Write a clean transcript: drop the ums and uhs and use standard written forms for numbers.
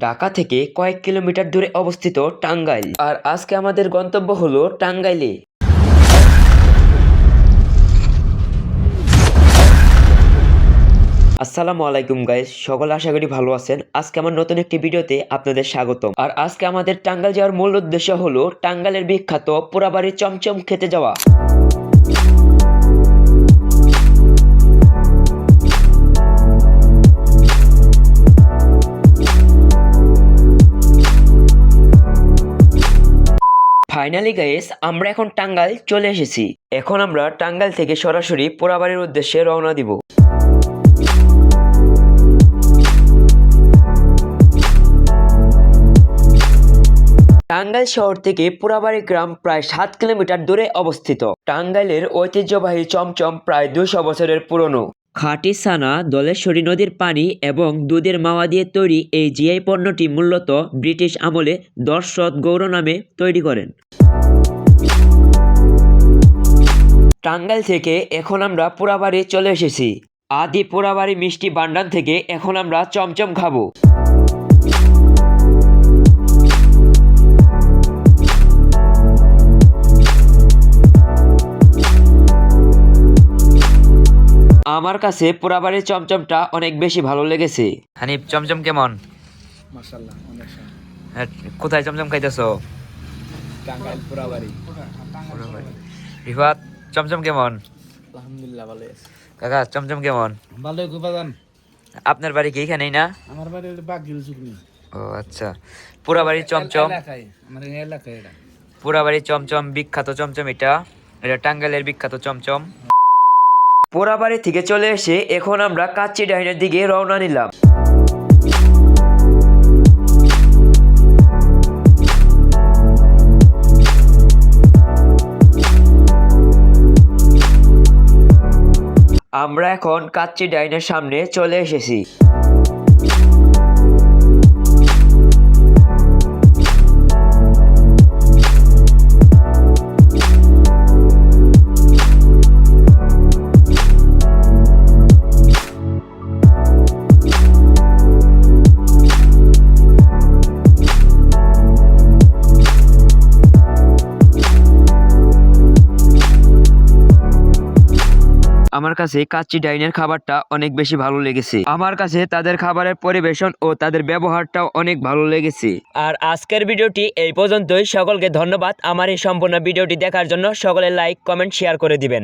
ঢাকা থেকে কয়েক কিলোমিটার দূরে অবস্থিত টাঙ্গাইল। আর আজকে আমাদের গন্তব্য হলো টাঙ্গাইলে। আসসালামু আলাইকুম গাইস, সকলে আশা করি ভালো আছেন। আজকে আমার নতুন একটি ভিডিওতে আপনাদের স্বাগতম। আর আজকে আমাদের টাঙ্গাইল যাওয়ার মূল উদ্দেশ্য হলো টাঙ্গাইলের বিখ্যাত পোড়াবাড়ির চমচম খেতে যাওয়া। ফাইনালি গাইস, আমরা এখন টাঙ্গাইল চলে এসেছি। এখন আমরা টাঙ্গাইল থেকে সরাসরি পোড়াবাড়ির উদ্দেশ্যে রওনা দিব। টাঙ্গাইল শহর থেকে পোড়াবাড়ি গ্রাম প্রায় 7 কিলোমিটার দূরে অবস্থিত। টাঙ্গাইলের ঐতিহ্যবাহী চমচম প্রায় 200 বছরের পুরনো। খাঁটি ছানা, ধলেশ্বরী নদীর পানি এবং দুধের মাওয়া দিয়ে তৈরি এই জিআই পণ্যটি মূলত ব্রিটিশ আমলে দর্শত গৌর নামে তৈরি করেন। টাঙ্গাইল থেকে এখন আমরা পোড়াবাড়ি চলে এসেছি। আদি পোড়াবাড়ি মিষ্টি ভান্ডার থেকে এখন আমরা চমচম খাবো। আমার কাছে পোড়াবাড়ির চমচমটা অনেক বেশি ভালো লেগেছে। হানিফ, চমচম কেমন? মাশাআল্লাহ, অনেক স্বাদ। হ্যাঁ, কোথায় চমচম খাইতেছো? টাঙ্গাইল পোড়াবাড়ি। রিফাত, চমচম কেমন? আলহামদুলিল্লাহ ভালো আছে। কাকা, চমচম কেমন? ভালো গুপাদান। আপনার বাড়ি কি এখানেই না? আমার বাড়ি বাগিল চুকনি। ও আচ্ছা। পোড়াবাড়ির চমচম, এলাকায়, আমার এই এলাকায় এটা। পোড়াবাড়ির চমচম বিখ্যাত চমচম। এটা টাঙ্গাইলের বিখ্যাত চমচম। পোড়াবাড়ি থেকে চলে এসে এখন আমরা কাচ্চি ডাইনের দিকে রওনা নিলাম। আমরা এখন কাচ্চি ডাইনের সামনে চলে এসেছি। আমার কাছে কাচ্চি ডাইনের খাবারটা অনেক বেশি ভালো লেগেছে। আমার কাছে তাদের খাবারের পরিবেশন ও তাদের ব্যবহারটাও অনেক ভালো লেগেছে। আর আজকের ভিডিওটি এই পর্যন্তই। সকলকে ধন্যবাদ আমার এই সম্পূর্ণ ভিডিওটি দেখার জন্য। সকলে লাইক, কমেন্ট, শেয়ার করে দিবেন।